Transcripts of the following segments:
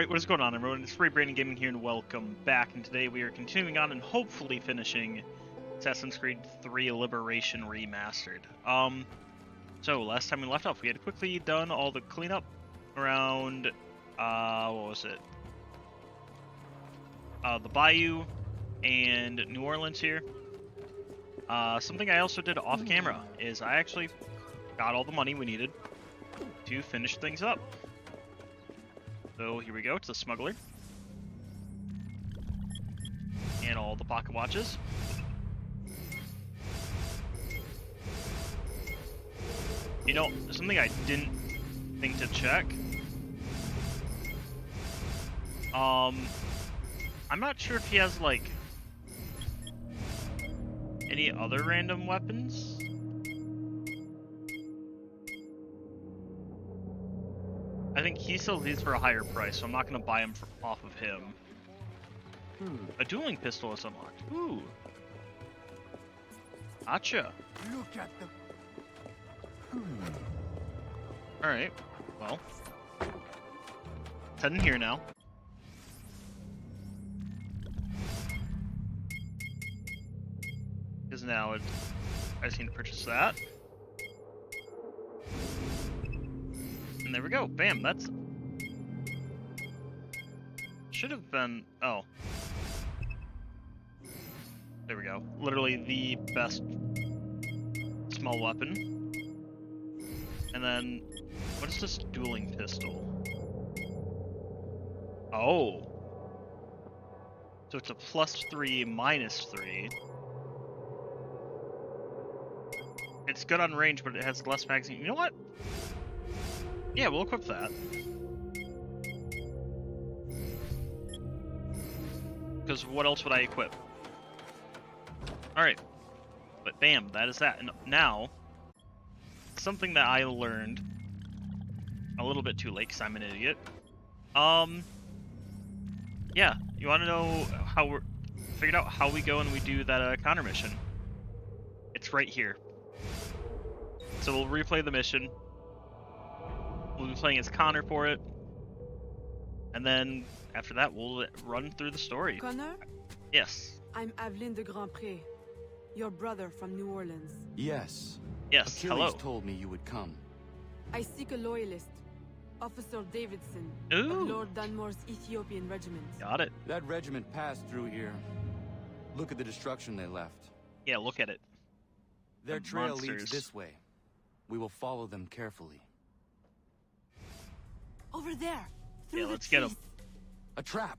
Alright, what is going on, everyone? It's Free Brandon Gaming here, and welcome back. And today we are continuing on and hopefully finishing Assassin's Creed 3 Liberation Remastered. So last time we left off, we had quickly done all the cleanup around, what was it? The Bayou and New Orleans here. Something I also did off camera is I actually got all the money we needed to finish things up. So here we go, it's the smuggler. And all the pocket watches. You know, something I didn't think to check. I'm not sure if he has, like, any other random weapons. I think he sells these for a higher price, so I'm not going to buy them off of him. A dueling pistol is unlocked. Ooh. Gotcha. Look at the... Alright, well. Let's head in here now. Because now I just need to purchase that. And there we go. Bam, that's... Should have been... Oh. There we go. Literally the best small weapon. And then... What is this dueling pistol? Oh. So it's a +3, -3. It's good on range, but it has less magazine. You know what? Yeah, we'll equip that. Because what else would I equip? Alright. But bam, that is that. And now, something that I learned a little bit too late because I'm an idiot. Yeah, you want to know how we're... Figured out how we go and we do that counter mission. It's right here. So we'll replay the mission. We'll be playing as Connor for it. And then, after that, we'll run through the story. Connor? Yes. I'm Aveline de Grandpré, your brother from New Orleans. Yes. Yes, Achilles hello. told me you would come. I seek a loyalist, Officer Davidson, Ooh. of Lord Dunmore's Ethiopian regiment. Got it. That regiment passed through here. Look at the destruction they left. Yeah, look at it. Their The trail monsters. leads this way. We will follow them carefully. Over there, through Yeah, the let's get trees. him. A trap.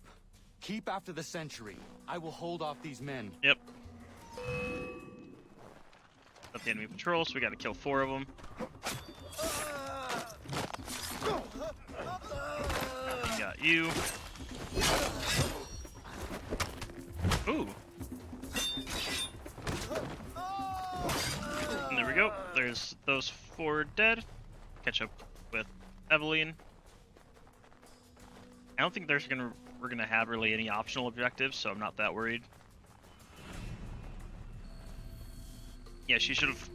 Keep after the sentry. I will hold off these men. Yep. Got the enemy patrol, so we gotta kill 4 of them. Got you. Ooh. And there we go. There's those 4 dead. Catch up with Eveline. I don't think we're gonna have really any optional objectives, so I'm not that worried. Yeah, she should have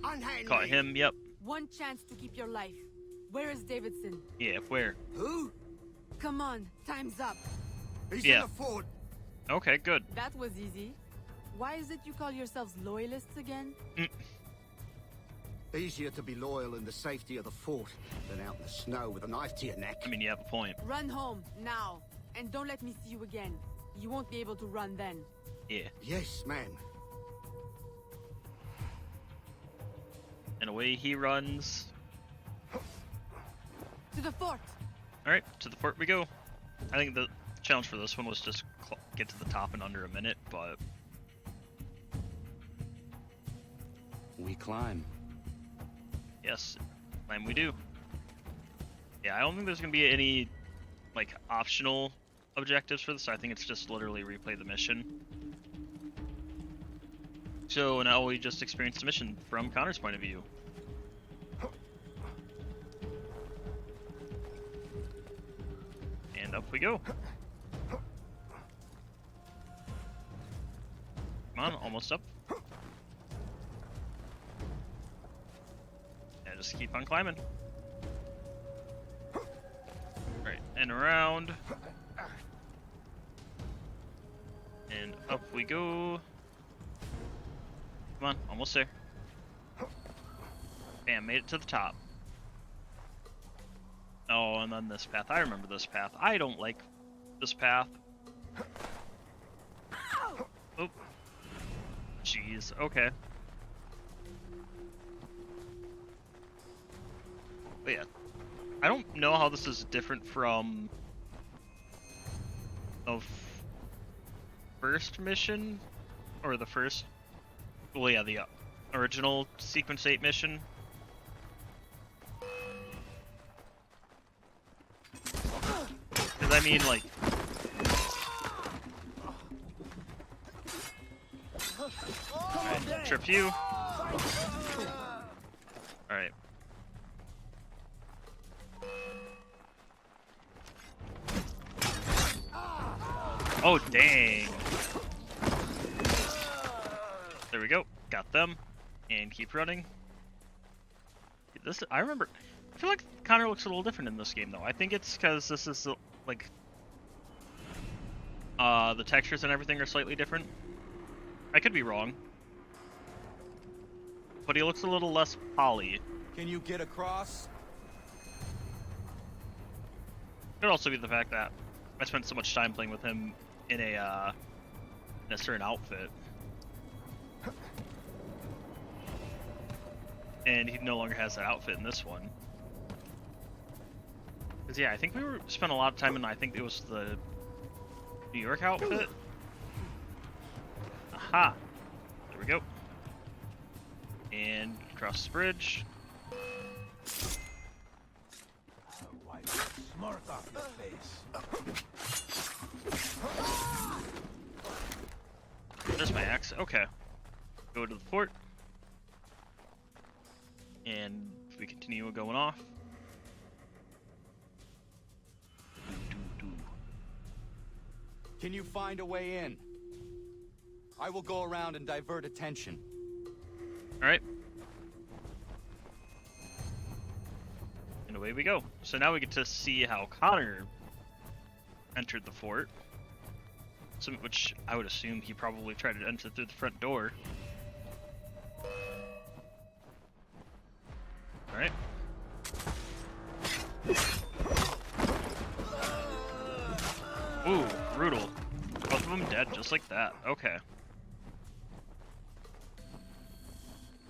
caught him. Yep. One chance to keep your life. Where is Davidson? Yeah. Where? Who? Come on, time's up. He's Yeah. in the fort. Okay. Good. That was easy. Why is it you call yourselves loyalists again? Easier to be loyal in the safety of the fort than out in the snow with a knife to your neck. I mean, you have a point. Run home, now. And don't let me see you again. You won't be able to run then. Yeah. Yes, ma'am. And away he runs. To the fort! Alright, to the fort we go. I think the challenge for this one was just get to the top in under a minute, but... We climb. Yes, climb we do. Yeah, I don't think there's gonna be any, like, optional objectives for this. I think it's just literally replay the mission. So now we just experienced the mission from Connor's point of view. And up we go. Come on, almost up. And just keep on climbing. Right, and around. And up we go. Come on, almost there. Bam, made it to the top. Oh, and then this path. I remember this path. I don't like this path. Oh. Jeez, okay. But yeah. I don't know how this is different from the first mission, or the first, well yeah, the original Sequence 8 mission. Because I mean, like, alright, trip you. Alright. Oh, dang. There we go. Got them. And keep running. This, I remember, I feel like Connor looks a little different in this game, though. I think it's because this is, like, the textures and everything are slightly different. I could be wrong. But he looks a little less poly. Can you get across? Could also be the fact that I spent so much time playing with him in a certain outfit. And he no longer has that outfit in this one. Because yeah, I think we spent a lot of time in, I think it was the New York outfit. Aha! There we go. And cross the bridge. Wipe the smirk off your face. There's my axe. Okay. Go to the fort. And we continue going off. Can you find a way in? I will go around and divert attention. Alright. And away we go. So now we get to see how Connor entered the fort. Which I would assume he probably tried to enter through the front door. Alright. Ooh, brutal. Both of them dead just like that. Okay.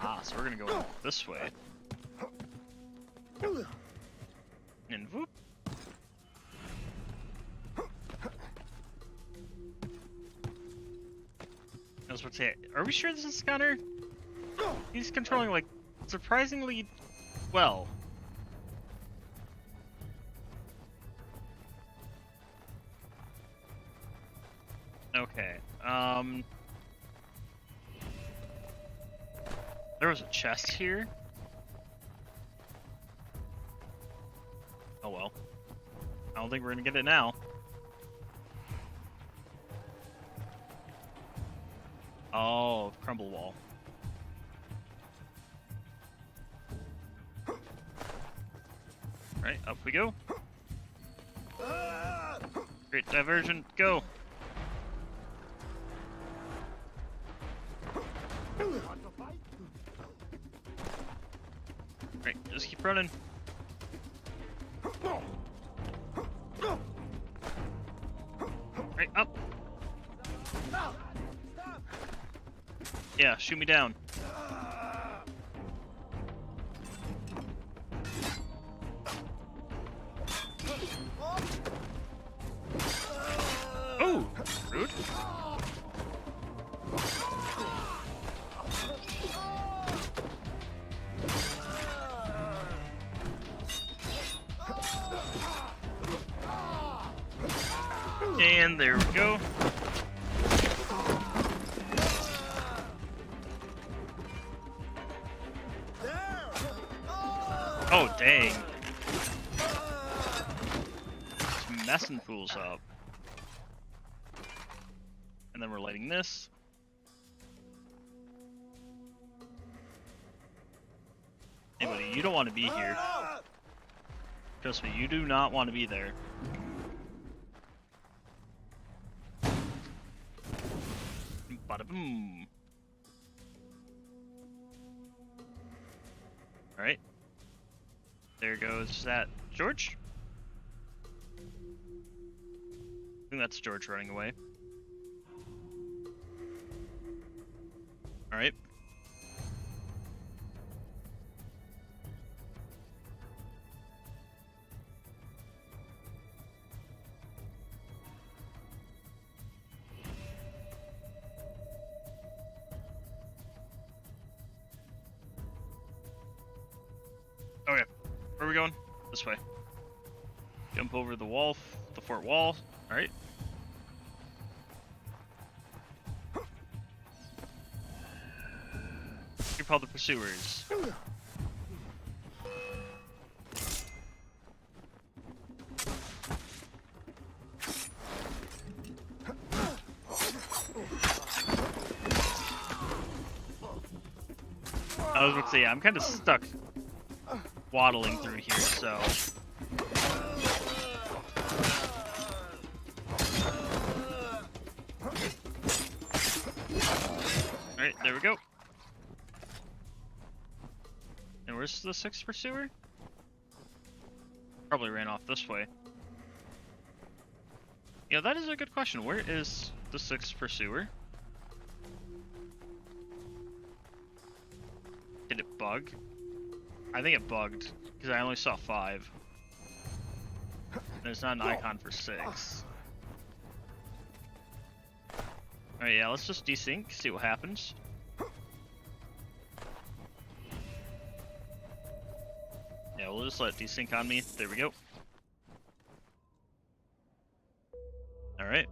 Ah, so we're gonna go this way. And whoop. I was about to say, are we sure this is Connor? He's controlling, like, surprisingly well. Okay, there was a chest here. Oh well. I don't think we're gonna get it now. Oh, crumble wall. Right, up we go. Great diversion, go! Right, just keep running. Right, up! Yeah, shoot me down. Oh, rude. And there we go. Oh, dang. It's messing fools up. And then we're lighting this. Hey buddy, you don't want to be here. Trust me, you do not want to be there. Bada boom. Alright. There goes that George. I think that's George running away. Alright. Okay, where are we going? This way. Jump over the wall, the fort wall. Alright. Keep all the pursuers. I was about to say, I'm kind of stuck waddling through here, so. Alright, there we go. And where's the 6th pursuer? Probably ran off this way. Yeah, that is a good question. Where is the 6th pursuer? Did it bug? I think it bugged, because I only saw 5. There's not an icon for 6. Alright, yeah, let's just desync, see what happens. Yeah, we'll just let it desync on me. There we go. Alright.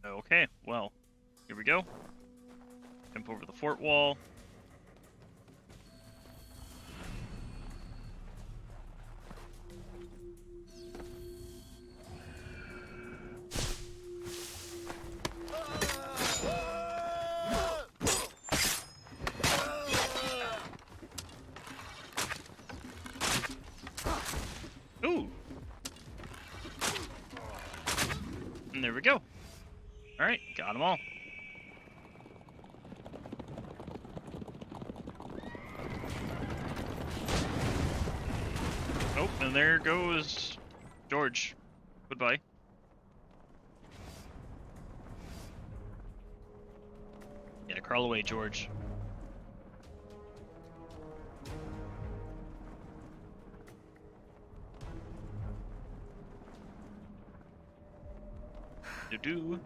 Okay, well, here we go. Jump over the fort wall. Ooh! And there we go. Alright, got them all. Oh, and there goes George. Goodbye. Yeah, crawl away, George. Do-do.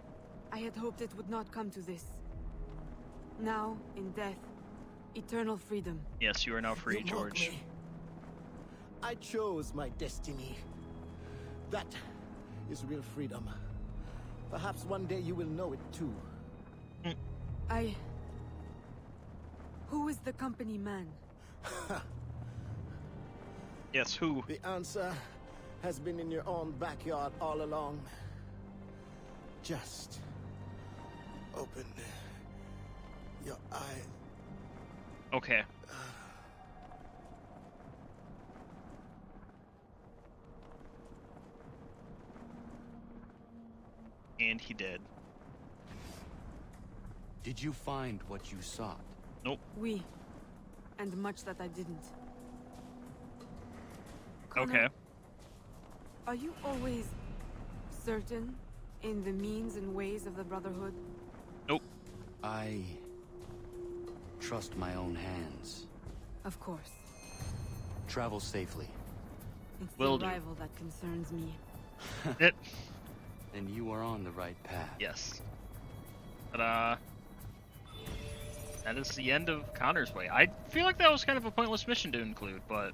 I had hoped it would not come to this. Now, in death, eternal freedom. Yes, you are now free, You mock George. me. I chose my destiny. That is real freedom. Perhaps one day you will know it too. Who is the company man? Yes, who? The answer has been in your own backyard all along. Just open your eyes. Okay. And he did. Did you find what you sought? Nope. We. And much that I didn't. Connor, Okay. Are you always certain in the means and ways of the Brotherhood? Nope. I trust my own hands. Of course. Travel safely. It's Will the do. arrival that concerns me. It. Then you are on the right path. Yes. But that is the end of Connor's Way. I feel like that was kind of a pointless mission to include, but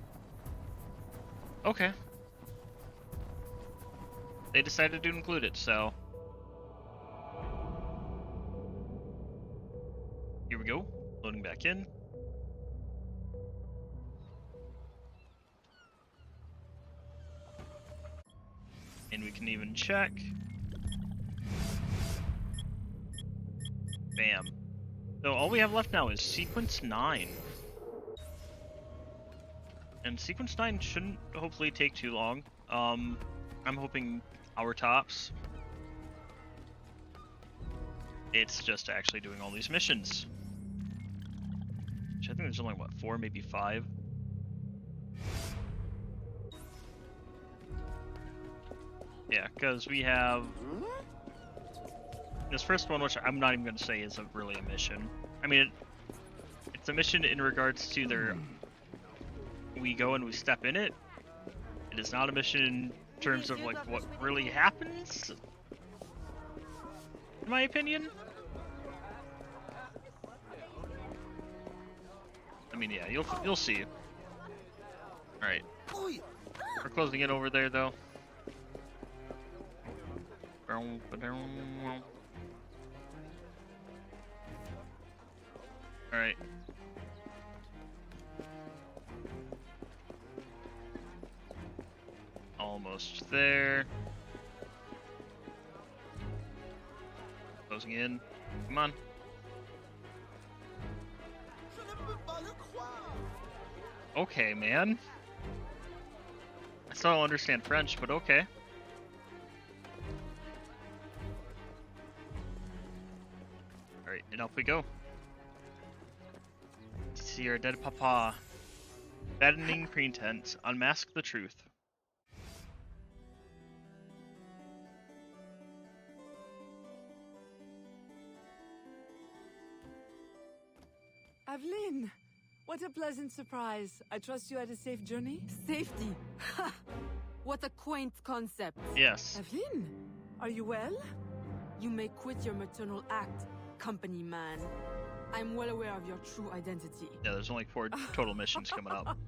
okay. They decided to include it, so here we go. Loading back in. And we can even check. Bam. So all we have left now is sequence 9. And Sequence 9 shouldn't hopefully take too long. I'm hoping hour tops. It's just actually doing all these missions. Which I think there's only, what, 4, maybe 5? Yeah, because we have this first one, which I'm not even going to say is really a mission. I mean, it's a mission in regards to their... We go and we step in it. It is not a mission in terms of, like, what really happens, in my opinion. I mean, yeah, you'll see. All right, we're closing in over there, though. All right. Almost there. Closing in. Come on. Okay, man. I still don't understand French, but okay. Alright, and up we go. See our dead papa. Maddening pretense. Unmask the truth. Aveline, what a pleasant surprise. I trust you had a safe journey? Safety? Ha! What a quaint concept. Yes. Aveline, are you well? You may quit your maternal act, company man. I'm well aware of your true identity. Yeah, there's only 4 total missions coming up.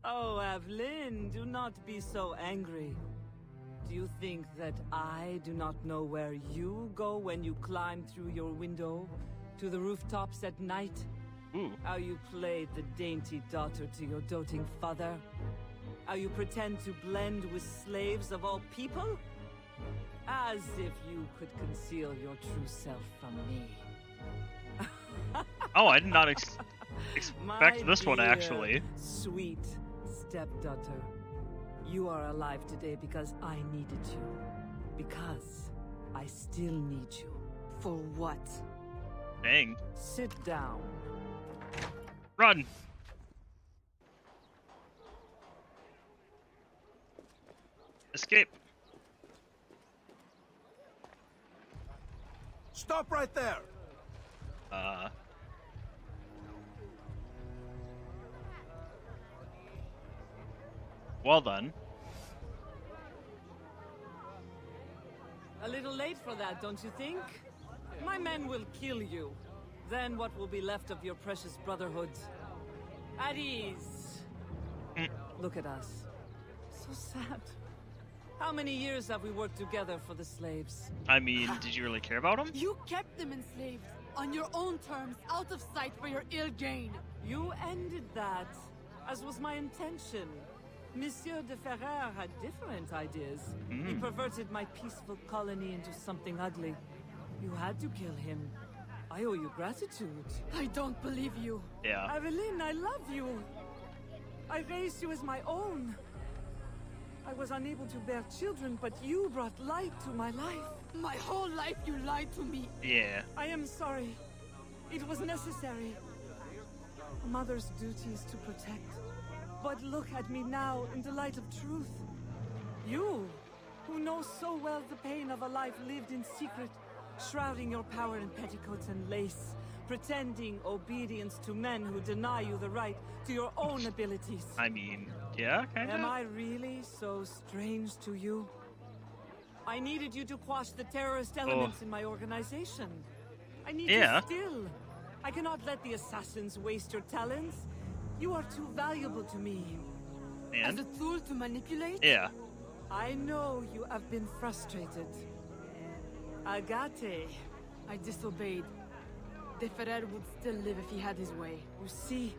Oh, Aveline, do not be so angry. Do you think that I do not know where you go when you climb through your window to the rooftops at night? Ooh. How you played the dainty daughter to your doting father? How you pretend to blend with slaves of all people? As if you could conceal your true self from me. Oh, I did not expect this one, actually. Sweet stepdaughter. You are alive today because I needed you. Because I still need you. For what? Dang. Sit down. Run! Escape. Stop right there! Well done. A little late for that, don't you think? My men will kill you. Then what will be left of your precious brotherhood? At ease. Look at us. So sad. How many years have we worked together for the slaves? I mean, did you really care about them? You kept them enslaved, on your own terms, out of sight for your ill gain. You ended that, as was my intention. Monsieur de Ferrer had different ideas. He perverted my peaceful colony into something ugly. You had to kill him. I owe you gratitude. I don't believe you. Yeah. Aveline, I love you. I raised you as my own. I was unable to bear children, but you brought light to my life. My whole life you lied to me. Yeah. I am sorry. It was necessary. A mother's duty is to protect. But look at me now in the light of truth. You, who know so well the pain of a life lived in secret, shrouding your power in petticoats and lace, pretending obedience to men who deny you the right to your own abilities. I mean, yeah, kind of. Am I really so strange to you? I needed you to quash the terrorist elements in my organization. I need you still. I cannot let the assassins waste your talents. You are too valuable to me. And? As a tool to manipulate? Yeah. I know you have been frustrated. Agate. I disobeyed. De Ferrer would still live if he had his way. You see?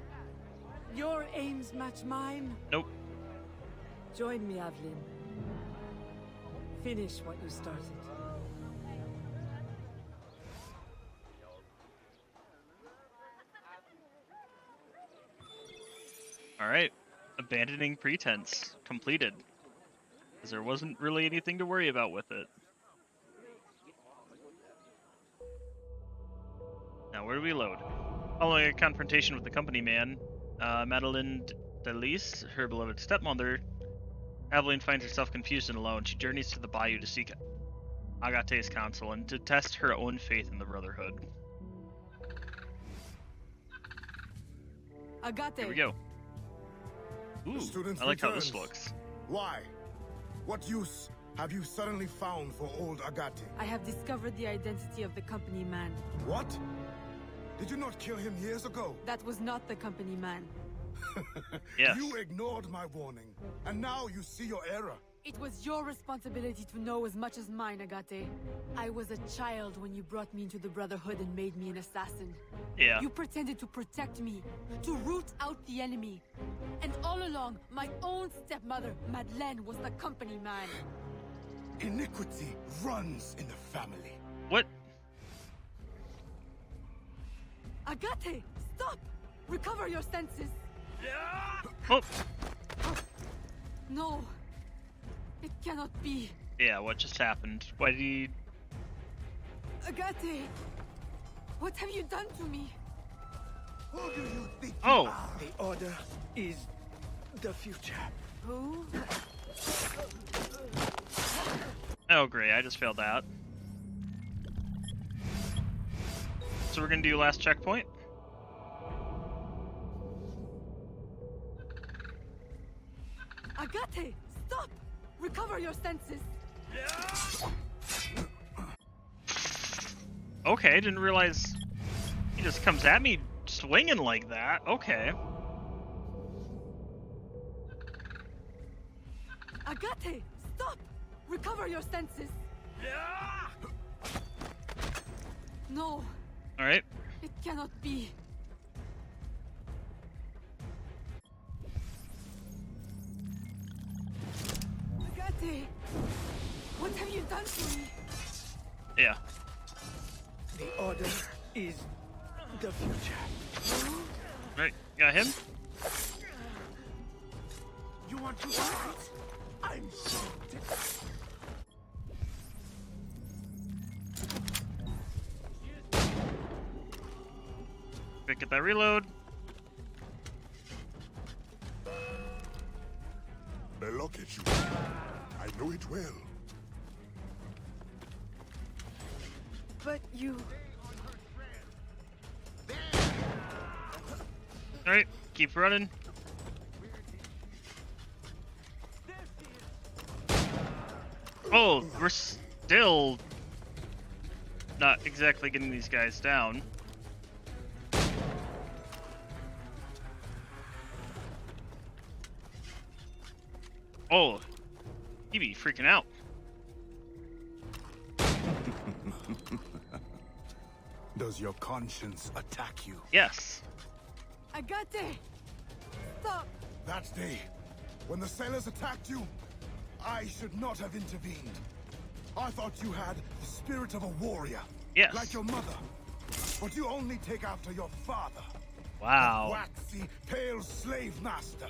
Your aims match mine. Nope. Join me, Aveline. Finish what you started. All right. Abandoning pretense completed. Because there wasn't really anything to worry about with it. Now, where do we load? Following a confrontation with the company man, Madeline Delis, her beloved stepmother, Aveline finds herself confused and alone. She journeys to the bayou to seek Agate's counsel and to test her own faith in the Brotherhood. Agate. Here we go. Ooh, student I like how this returns. looks. Why? What use have you suddenly found for old Agate? I have discovered the identity of the company man. What? Did you not kill him years ago? That was not the company man. Yes. You ignored my warning, and now you see your error. It was your responsibility to know as much as mine, Agate. I was a child when you brought me into the Brotherhood and made me an assassin. Yeah. You pretended to protect me, to root out the enemy. And all along, my own stepmother, Madeleine, was the company man. Iniquity runs in the family. What? Agate, stop! Recover your senses! Oh, No. It cannot be. yeah, what just happened? Why did he... Agate! What have you done to me? Who do you think Oh. you are? The Order is the future. Who? Oh, great, I just failed that. So we're gonna do last checkpoint? Agate, stop! Recover your senses! Okay, didn't realize he just comes at me swinging like that. Okay. Agate, stop! Recover your senses! No, Alright. it cannot be. Agate, what have you done to me? Yeah. The Order is the future. Alright, got him? You want to fight? I'm shocked. Quick, get that reload. They look at you. I know it well. But you... Alright, keep running. Oh, we're still not exactly getting these guys down. Oh, he be freaking out. Does your conscience attack you? Yes. Agate! Stop! That day, when the sailors attacked you, I should not have intervened. I thought you had the spirit of a warrior. Yes. Like your mother. But you only take after your father. Wow. A waxy, pale slave master.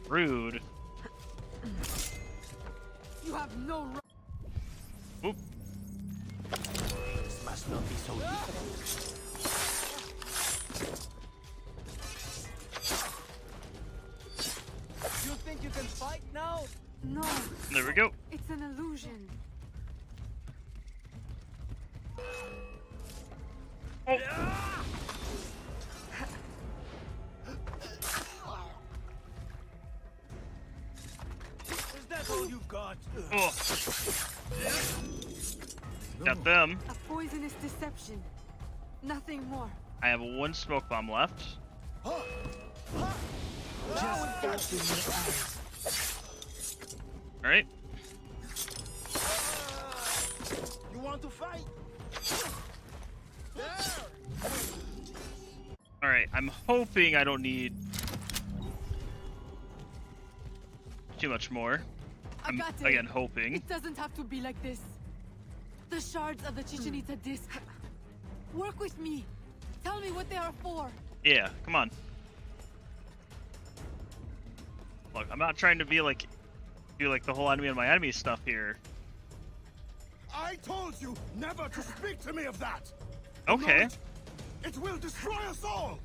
Rude. You have no right. Oop. This must not be so difficult. You think you can fight now? No, There we go. it's an illusion. Is that all you've got? Oh. Got them. A poisonous deception. Nothing more. I have one smoke bomb left. Just open your eyes. Alright. You want to fight? Alright, I'm hoping I don't need too much more. I'm, Agate, again, hoping. It doesn't have to be like this. The shards of the Chichen Itza disc. Work with me. Tell me what they are for. Yeah, come on. Look, I'm not trying to be like, do like the whole enemy of my enemy stuff here. I told you never to speak to me of that! Okay. Ignore it. It will destroy us all!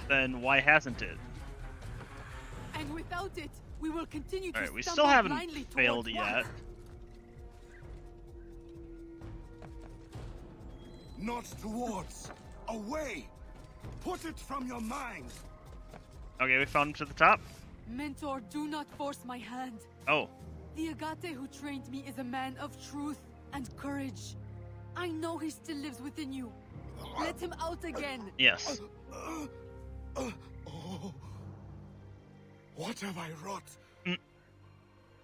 Then why hasn't it? And without it, we will continue to Alright, we stumble still haven't blindly failed towards yet. what? Not towards. Away! Put it from your mind! Okay, we found him to the top. Mentor, do not force my hand. Oh, The Agate who trained me is a man of truth and courage. I know he still lives within you. Let him out again. yes. Oh. What have I wrought? Mm.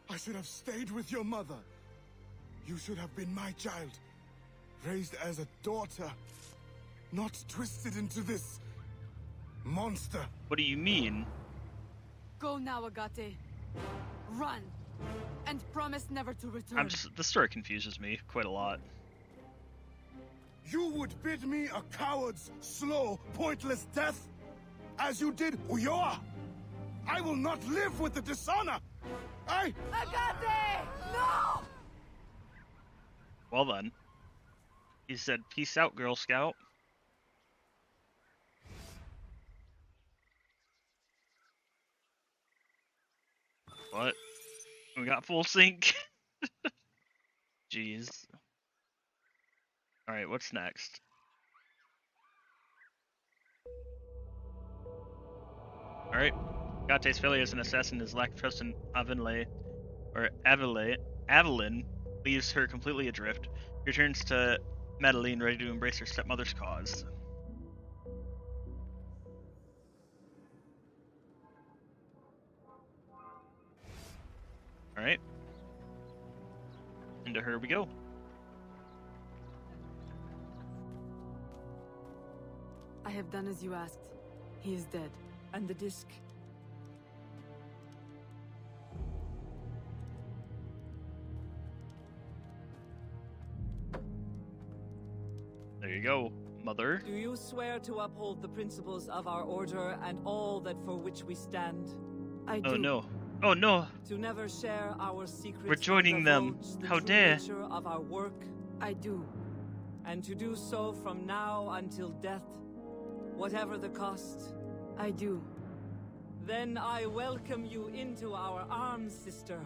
I should have stayed with your mother. You should have been my child. Raised as a daughter. Not twisted into this monster. What do you mean? Go now, Agate. Run. And promise never to return. This story confuses me quite a lot. You would bid me a coward's slow, pointless death? As you did Uyoa? I will not live with the dishonor! Agate! No! Well then. He said, peace out, Girl Scout. What? We got full sync? Jeez. Alright, what's next? Alright. Gate's failure as an assassin, his lack of trust in Avenle, or Evelyn, leaves her completely adrift. He returns to Madeline, ready to embrace her stepmother's cause. Alright. Into her we go. I have done as you asked. He is dead. And the disc? There you go, mother. Do you swear to uphold the principles of our order and all that for which we stand? I do. Oh no. Oh no. To never share our secrets? We're joining and them. divulge the How true dare. nature of our work? I do. And to do so from now until death, whatever the cost? I do. Then I welcome you into our arms, sister.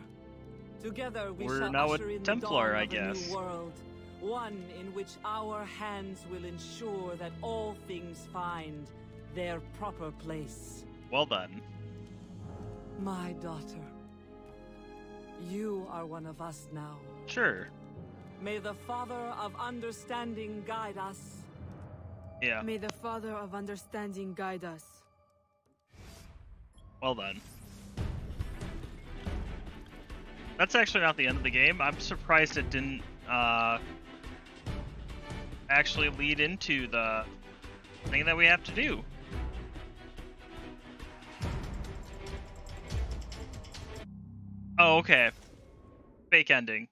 Together we We're shall now a usher in Templar, the I dawn of a guess. new world. One in which our hands will ensure that all things find their proper place. Well done. My daughter, you are one of us now. Sure. May the Father of Understanding guide us. Yeah. May the Father of Understanding guide us. Well done. That's actually not the end of the game. I'm surprised it didn't actually lead into the thing that we have to do. Oh, okay. Fake ending.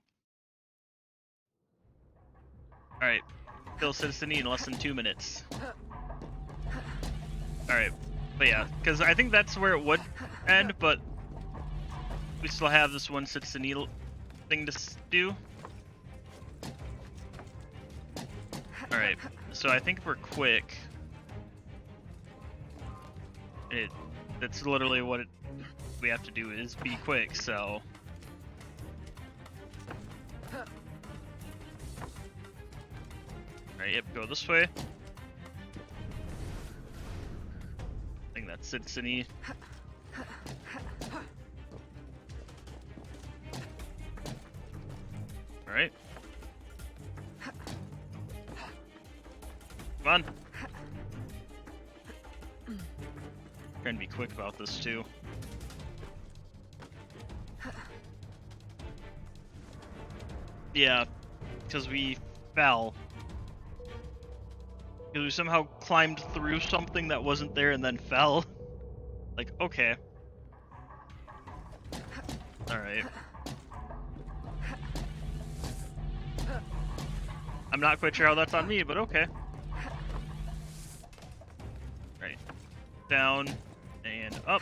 Alright. Kill Citizen E in less than 2 minutes. Alright. But yeah, because I think that's where it would end, but we still have this one Citizen E thing to do. Alright, so I think we're quick. That's literally what we have to do is be quick, so. Alright, yep, go this way. I think that's Citizen E. Alright. Come on. Trying to be quick about this too. Yeah, because we fell. Because we somehow climbed through something that wasn't there and then fell. Like, okay. Alright. I'm not quite sure how that's on me, but okay. Right. Down. And up.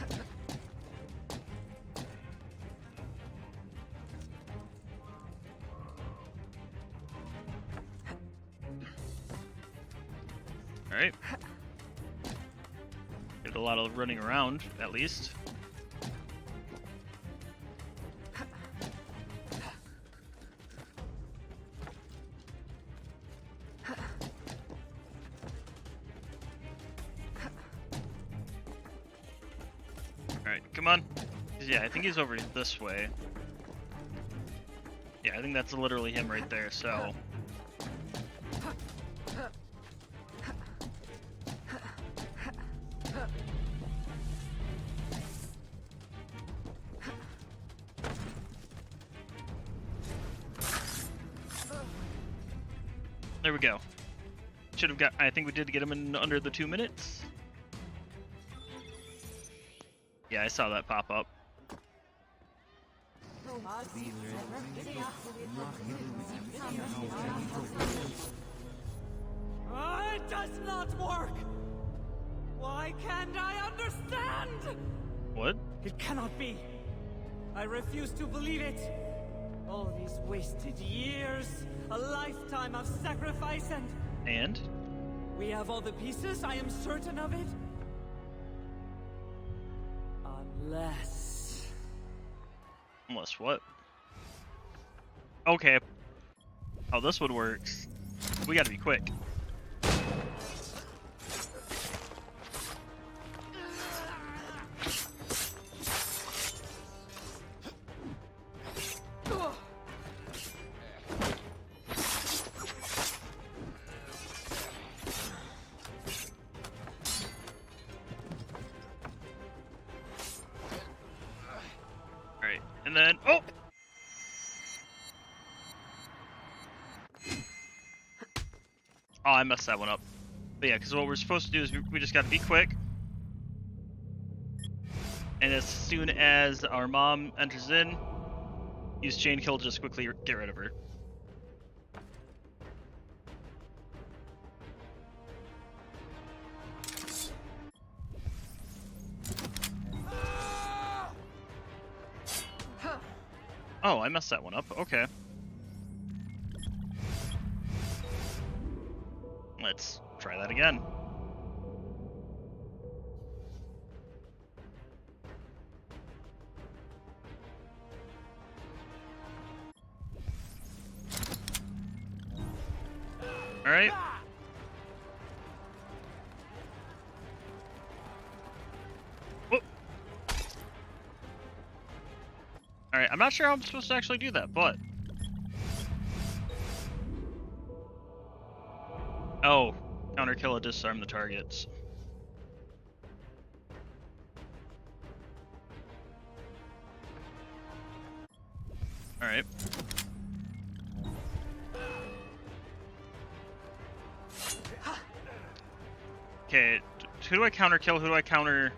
Alright. Did a lot of running around, at least. Alright, come on. Yeah, I think he's over this way. Yeah, I think that's literally him right there, so... There we go. Should have got... I think we did get him in under the 2 minutes. Yeah, I saw that pop up. It does not work! Why can't I understand? What? It cannot be. I refuse to believe it. All these wasted years, a lifetime of sacrifice, and... We have all the pieces, I am certain of it. Unless... Unless what? Okay. How this one works. We gotta be quick. Alright, and then... Oh! Oh, I messed that one up. But yeah, because what we're supposed to do is we just gotta be quick. And as soon as our mom enters in, use chain kill to just quickly get rid of her. Oh, I messed that one up. Okay. Let's try that again. All right. Alright, I'm not sure how I'm supposed to actually do that, but... Oh, counter kill or disarm the targets. Alright. Okay, who do I counter kill? Who do I counter...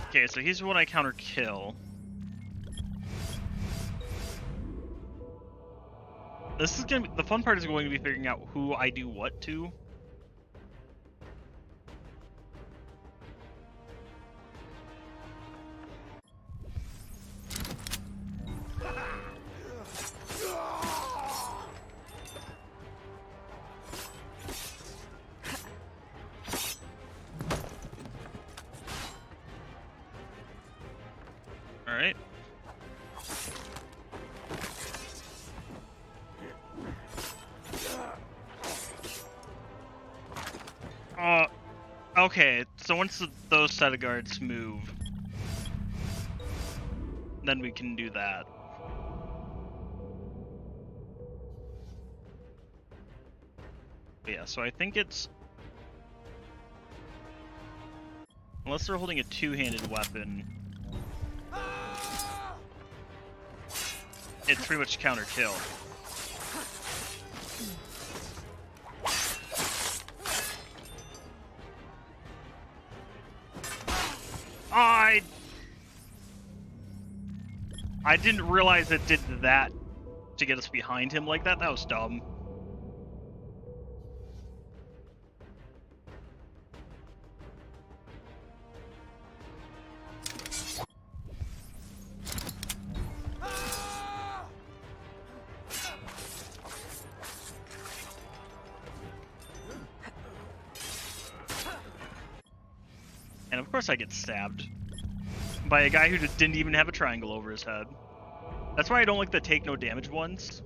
Okay, so he's the one I counter kill. This is gonna be, the fun part is going to be figuring out who I do what to. Alright. Okay, so once those set of guards move, then we can do that. But yeah, so I think it's... Unless they're holding a two-handed weapon, it's pretty much counter kill. I didn't realize it did that to get us behind him like that. That was dumb. course I get stabbed by a guy who didn't even have a triangle over his head. That's why I don't like the take no damage ones.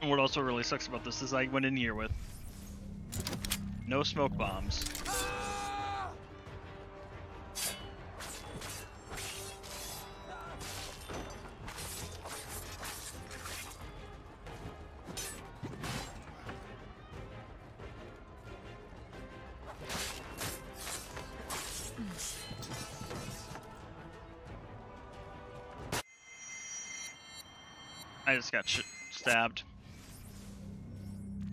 And what also really sucks about this is I went in here with no smoke bombs. I just got stabbed.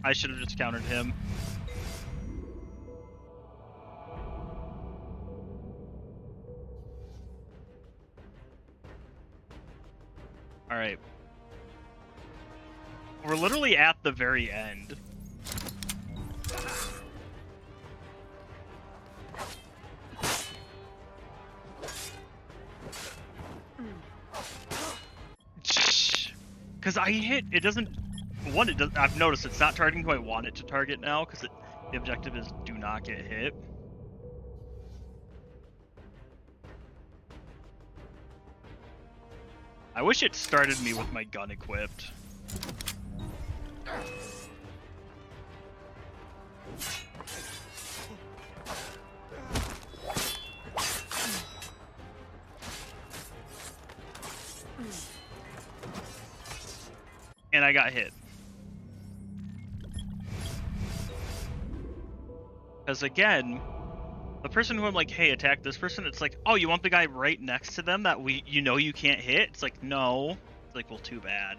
I should have just countered him. Alright. We're literally at the very end. Because I hit, it doesn't, one, it does, I've noticed it's not targeting who I want it to target now, because the objective is do not get hit. I wish it started me with my gun equipped. And I got hit. Because again, the person who I'm like, hey, attack this person, it's like, oh, you want the guy right next to them that you know you can't hit? It's like, no. It's like, well, too bad.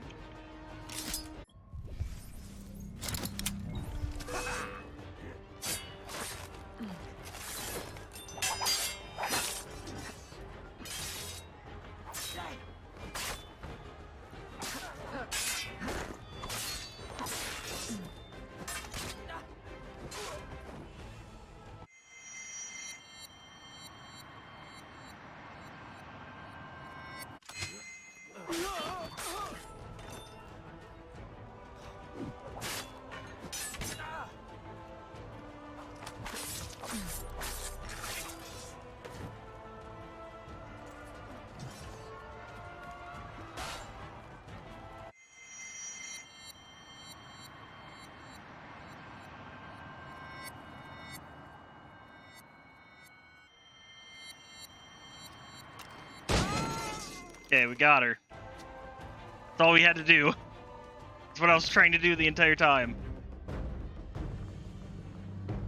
Okay, we got her. That's all we had to do. That's what I was trying to do the entire time.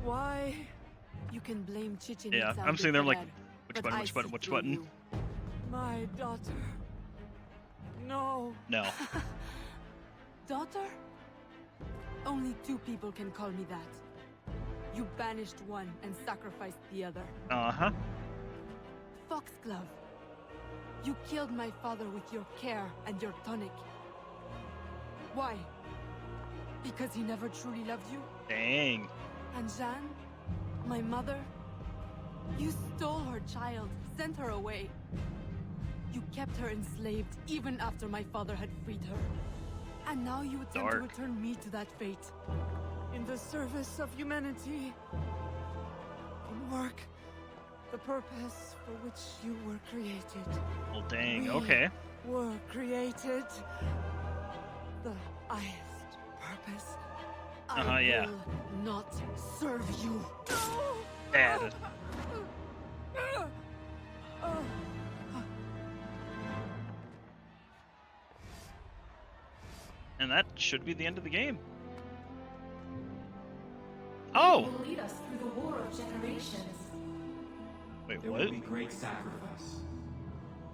Why? You can blame Chichen Yeah, Itza I'm sitting there I'm like, but which button, which button? you. My daughter. No. No. Daughter? Only two people can call me that. You banished one and sacrificed the other. Uh-huh. Foxglove. You killed my father with your care and your tonic. Why? Because he never truly loved you? Dang. And Jeanne? My mother? You stole her child, sent her away. You kept her enslaved even after my father had freed her. And now you attempt to return me to that fate. In the service of humanity. In work. The purpose for which you were created. Well, dang, We okay. were created. The highest purpose. I yeah. will not serve you. Bad. And that should be the end of the game. Oh! Will lead us through the war of generations. Wait, There what? will be great sacrifice,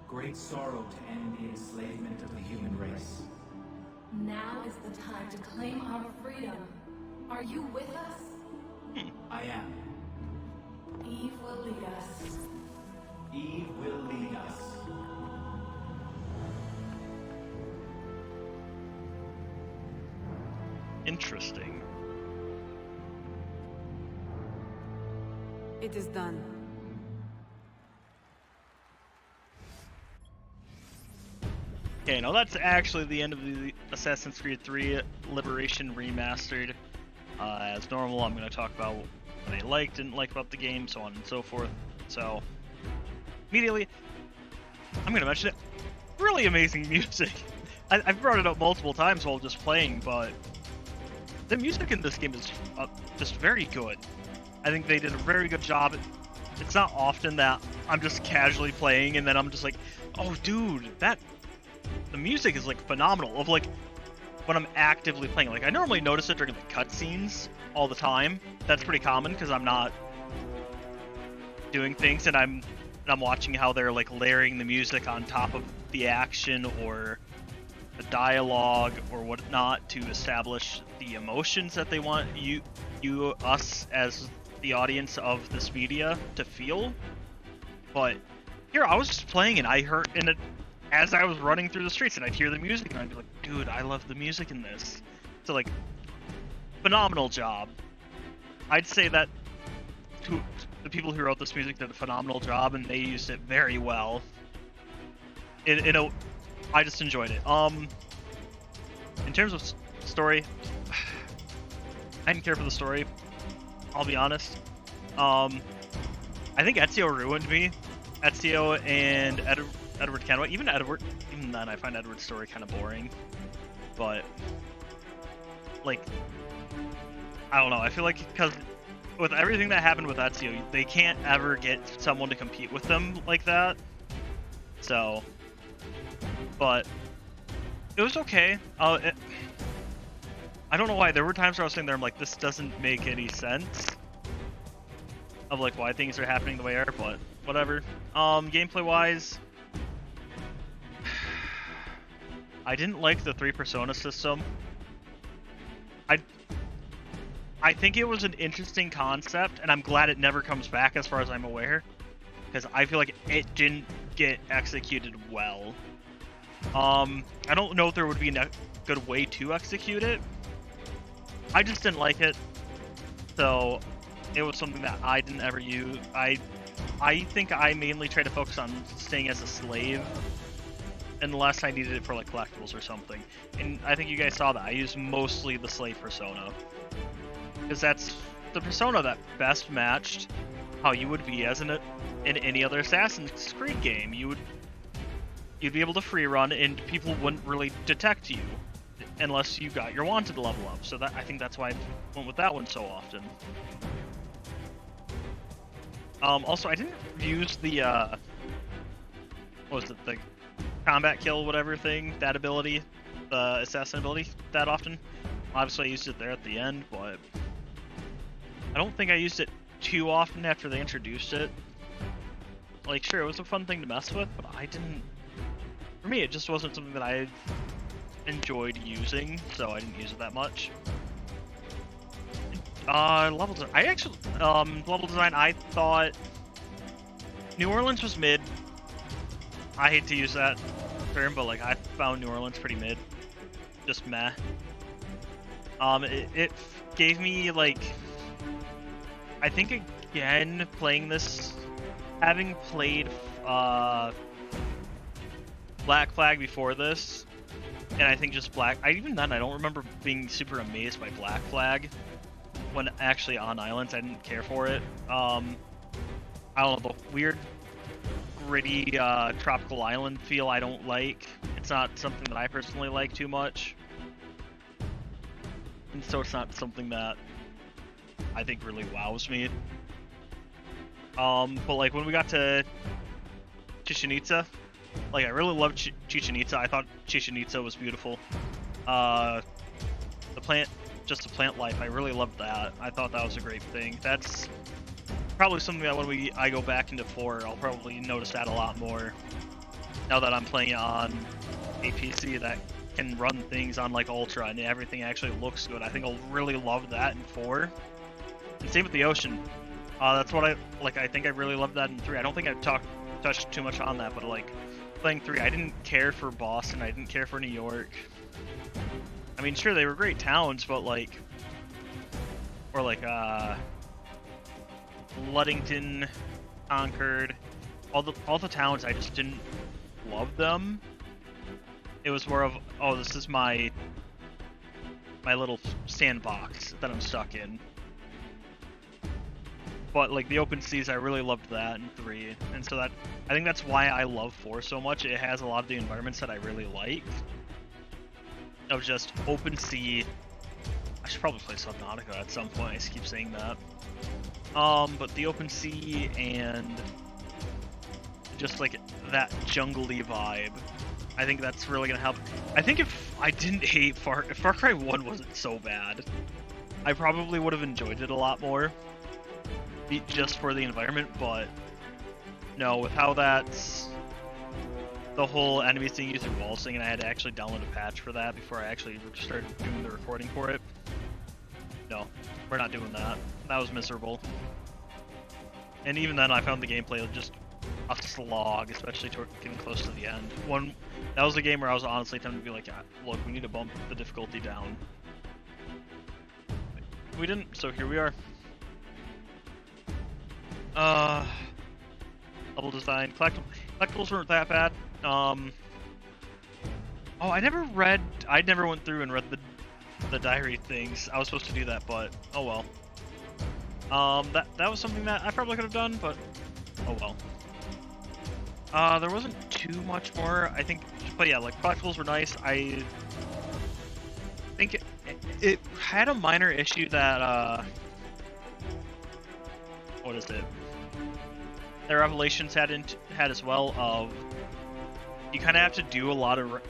great sorrow to end the enslavement of the human race. Now is the time to claim our freedom. Are you with us? I am. Eve will lead us. Eve will lead us. Interesting. It is done. Okay, now that's actually the end of the Assassin's Creed 3 Liberation Remastered. As normal, I'm going to talk about what I liked, didn't like about the game, so on and so forth. So, immediately, I'm going to mention it. Really amazing music. I've brought it up multiple times while just playing, but the music in this game is just very good. I think they did a very good job. It's not often that I'm just casually playing and then I'm just like, oh dude, the music is like phenomenal. Of like when I'm actively playing. Like I normally notice it during the cutscenes all the time. That's pretty common because I'm not doing things and I'm watching how they're like layering the music on top of the action or the dialogue or whatnot to establish the emotions that they want us as the audience of this media to feel. But here I was just playing and I heard as I was running through the streets and I'd hear the music and I'd be like, dude, I love the music in this. So like, phenomenal job. I'd say that the people who wrote this music did a phenomenal job and they used it very well. I just enjoyed it. In terms of story, I didn't care for the story. I'll be honest. I think Ezio ruined me. Ezio and Edward Kenway. Even then, I find Edward's story kind of boring. But like, I don't know. I feel like because with everything that happened with Ezio, they can't ever get someone to compete with them like that. So, but it was okay. I don't know why. There were times where I was sitting there, I'm like, this doesn't make any sense of like why things are happening the way they are, but whatever. Gameplay wise, I didn't like the 3 persona system. I think it was an interesting concept, and I'm glad it never comes back as far as I'm aware, because I feel like it didn't get executed well. I don't know if there would be a good way to execute it. I just didn't like it, so it was something that I didn't ever use. I think I mainly try to focus on staying as a slave, unless I needed it for like collectibles or something. And I think you guys saw that. I used mostly the slave persona, because that's the persona that best matched how you would be as in any other Assassin's Creed game. You'd be able to free run, and people wouldn't really detect you unless you got your wanted level up. So I think that's why I went with that one so often. Also, I didn't use the what was it, the combat kill whatever thing, that ability, the assassin ability, that often. Obviously, I used it there at the end, but I don't think I used it too often after they introduced it. Like, sure, it was a fun thing to mess with, but for me, it just wasn't something that I enjoyed using, so I didn't use it that much. Level design. Level design, I thought New Orleans was mid. I hate to use that term, but like I found New Orleans pretty mid. Just meh. It gave me like, I think again playing this, having played Black Flag before this, and I think just even then I don't remember being super amazed by Black Flag. When actually on islands, I didn't care for it. I don't know, the weird, gritty, tropical island feel I don't like. It's not something that I personally like too much. And so it's not something that I think really wows me. But like when we got to Chichen Itza, like I really loved Chichen Itza. I thought Chichen Itza was beautiful. The plant life, I really loved that. I thought that was a great thing. That's probably something that when I go back into 4, I'll probably notice that a lot more. Now that I'm playing it on a PC that can run things on like Ultra and everything actually looks good, I think I'll really love that in 4. And same with the ocean. That's what I think I really loved that in 3. I don't think I've touched too much on that, but like playing 3, I didn't care for Boston, I didn't care for New York. I mean, sure, they were great towns, but like, or like, Ludington, Concord, all the towns, I just didn't love them. It was more of, oh, this is my my little sandbox that I'm stuck in. But like the open seas, I really loved that in 3, and so that I think that's why I love 4 so much. It has a lot of the environments that I really like. Of just open sea. I should probably play Subnautica at some point. I just keep saying that. But the open sea and just like that jungly vibe, I think that's really gonna help. I think if I didn't hate if Far Cry 1 wasn't so bad, I probably would have enjoyed it a lot more. Just for the environment, but no, with how that's the whole enemy seeing you through walls thing, and I had to actually download a patch for that before I actually started doing the recording for it. No, we're not doing that. That was miserable. And even then, I found the gameplay just a slog, especially toward getting close to the end. That was a game where I was honestly tempted to be like, yeah, look, we need to bump the difficulty down. We didn't, so here we are. Level design, collectibles weren't that bad. Oh, I never went through and read the diary things. I was supposed to do that, but oh well. That was something that I probably could have done, but oh well. There wasn't too much more, I think, but yeah, like collectibles were nice. I think it had a minor issue that what is it? The Revelations had as well of you kind of have to do a lot of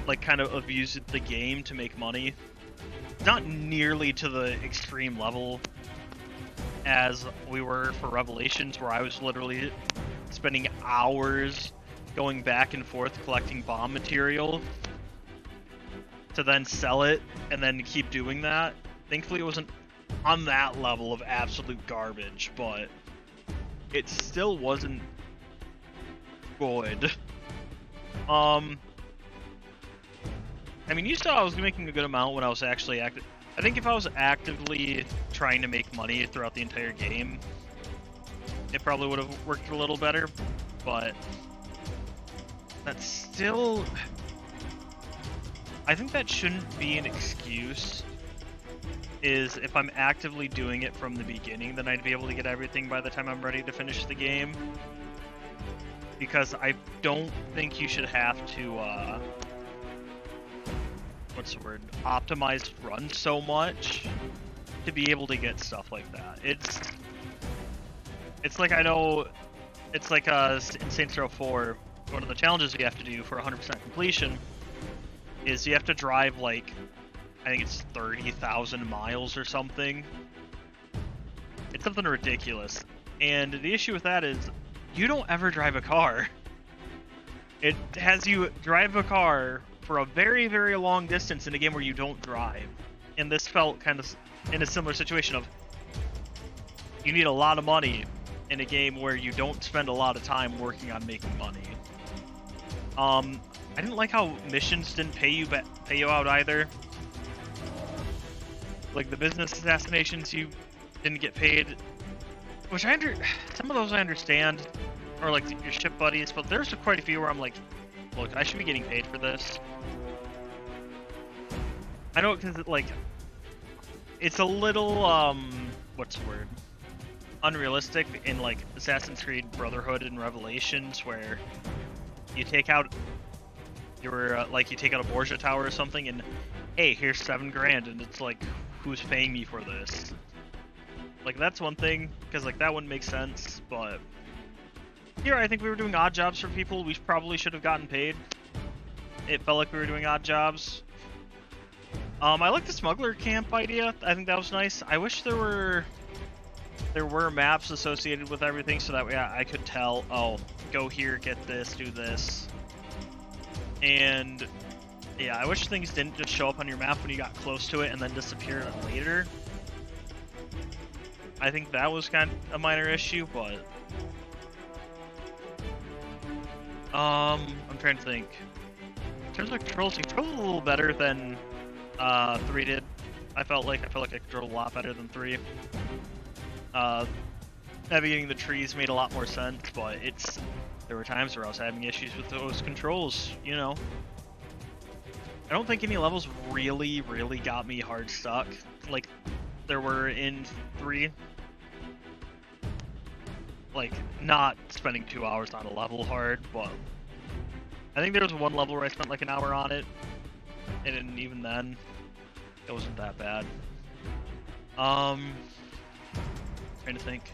like kind of abuse the game to make money. Not nearly to the extreme level as we were for Revelations, where I was literally spending hours going back and forth collecting bomb material to then sell it and then keep doing that. Thankfully, it wasn't on that level of absolute garbage, but it still wasn't good. I mean, you saw I was making a good amount when I was actually I think if I was actively trying to make money throughout the entire game, it probably would have worked a little better, but that's still... I think that shouldn't be an excuse. Is if I'm actively doing it from the beginning, then I'd be able to get everything by the time I'm ready to finish the game. Because I don't think you should have to, what's the word? Optimize run so much to be able to get stuff like that. It's like, I know, it's like in Saints Row 4, one of the challenges you have to do for 100% completion is you have to drive like, I think it's 30,000 miles or something. It's something ridiculous. And the issue with that is, you don't ever drive a car. It has you drive a car for a very, very long distance in a game where you don't drive. And this felt kind of in a similar situation of, you need a lot of money in a game where you don't spend a lot of time working on making money. I didn't like how missions didn't pay you out either. Like the business assassinations, you didn't get paid, which some of those I understand, or like your ship buddies, but there's quite a few where I'm like, look, I should be getting paid for this. I know, because like, it's a little, what's the word? Unrealistic in like Assassin's Creed Brotherhood and Revelations, where you take out you take out a Borgia tower or something, and hey, here's $7 grand, and it's like, who's paying me for this? Like, that's one thing, because like that wouldn't make sense, but here I think we were doing odd jobs for people we probably should have gotten paid. It felt like we were doing odd jobs. I like the smuggler camp idea. I think that was nice. I wish there were maps associated with everything, so that way I could tell, oh, go here, get this, do this. And yeah, I wish things didn't just show up on your map when you got close to it and then disappear later. I think that was kind of a minor issue, but I'm trying to think. In terms of controls, a little better than 3 did. I felt like I controlled a lot better than 3. Navigating the trees made a lot more sense, but there were times where I was having issues with those controls, you know. I don't think any levels really got me hard stuck, like there were in 3. Like, not spending 2 hours on a level hard, but I think there was one level where I spent like an hour on it, and even then, it wasn't that bad. Trying to think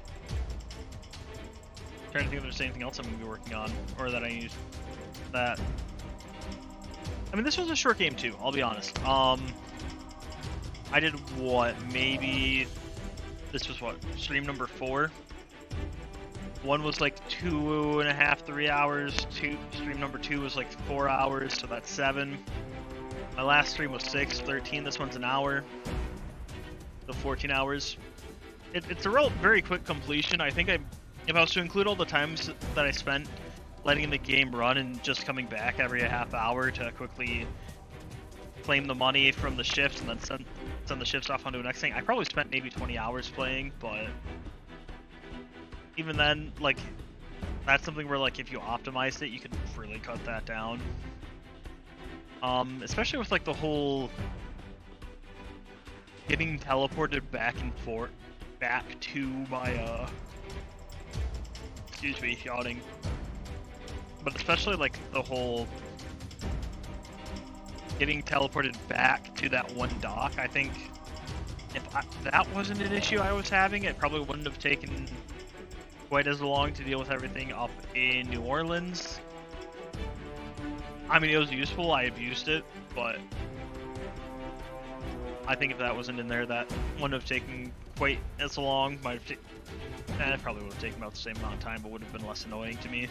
if there's anything else I'm gonna be working on, or that I use that. I mean, this was a short game too, I'll be honest. I did what, maybe, this was what, stream number 4? One was like 2.5, 3 hours. Stream number 2 was like 4 hours, so that's 7. My last stream was 6, 13. This one's an hour, so 14 hours. It's a very quick completion. I think if I was to include all the times that I spent letting the game run and just coming back every half hour to quickly claim the money from the shifts and then send the shifts off onto the next thing, I probably spent maybe 20 hours playing, but even then, like, that's something where, like, if you optimized it, you could really cut that down. Especially with, like, the whole getting teleported back and forth, back to my, excuse me, yawning. But especially, like, the whole getting teleported back to that one dock, I think if that wasn't an issue I was having, it probably wouldn't have taken quite as long to deal with everything up in New Orleans. I mean, it was useful, I abused it, but I think if that wasn't in there, that wouldn't have taken quite as long. It probably would have taken about the same amount of time, but would have been less annoying to me.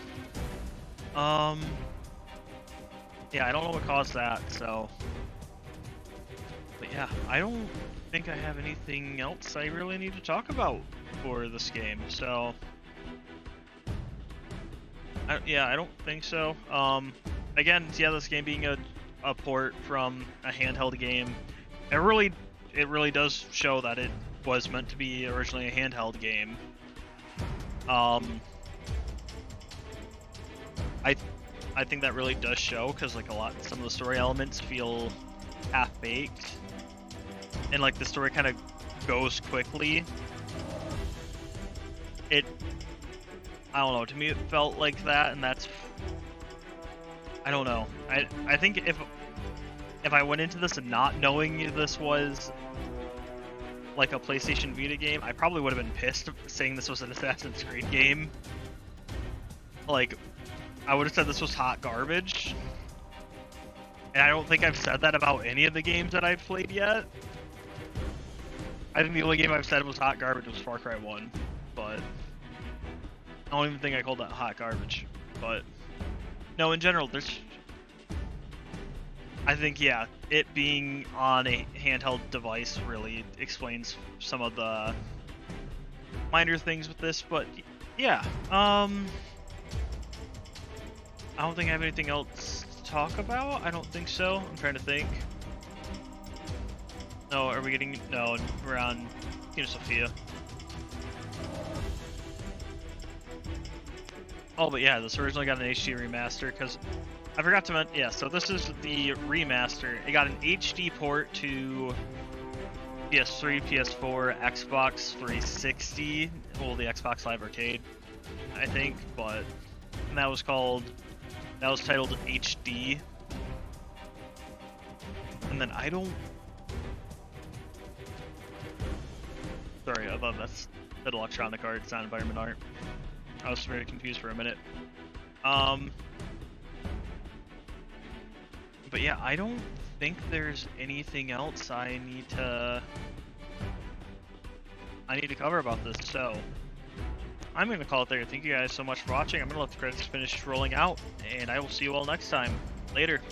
Yeah, I don't know what caused that, so. But yeah, I don't think I have anything else I really need to talk about for this game, so. Yeah, I don't think so. Again, yeah, this game being a port from a handheld game, it really does show that it was meant to be originally a handheld game. I think that really does show, because like some of the story elements feel half-baked, and like the story kind of goes quickly. I don't know, to me it felt like that, and that's, I don't know. I think if I went into this not knowing this was like a PlayStation Vita game, I probably would have been pissed saying this was an Assassin's Creed game. Like, I would have said this was hot garbage. And I don't think I've said that about any of the games that I've played yet. I think the only game I've said was hot garbage was Far Cry 1, but I don't even think I called that hot garbage. But no, in general, I think, yeah, it being on a handheld device really explains some of the minor things with this, but yeah, I don't think I have anything else to talk about. I don't think so. I'm trying to think. No, are we getting, no, we're on Team Sophia. Oh, but yeah, this originally got an HD remaster, because I forgot to mention, yeah, so this is the remaster. It got an HD port to PS3, PS4, Xbox 360, well, the Xbox Live Arcade, I think, but and that was titled HD. And then I thought that's the electronic art, it's not environment art. I was very confused for a minute. But yeah, I don't think there's anything else I need to cover about this, so I'm going to call it there. Thank you guys so much for watching. I'm going to let the credits finish rolling out, and I will see you all next time. Later.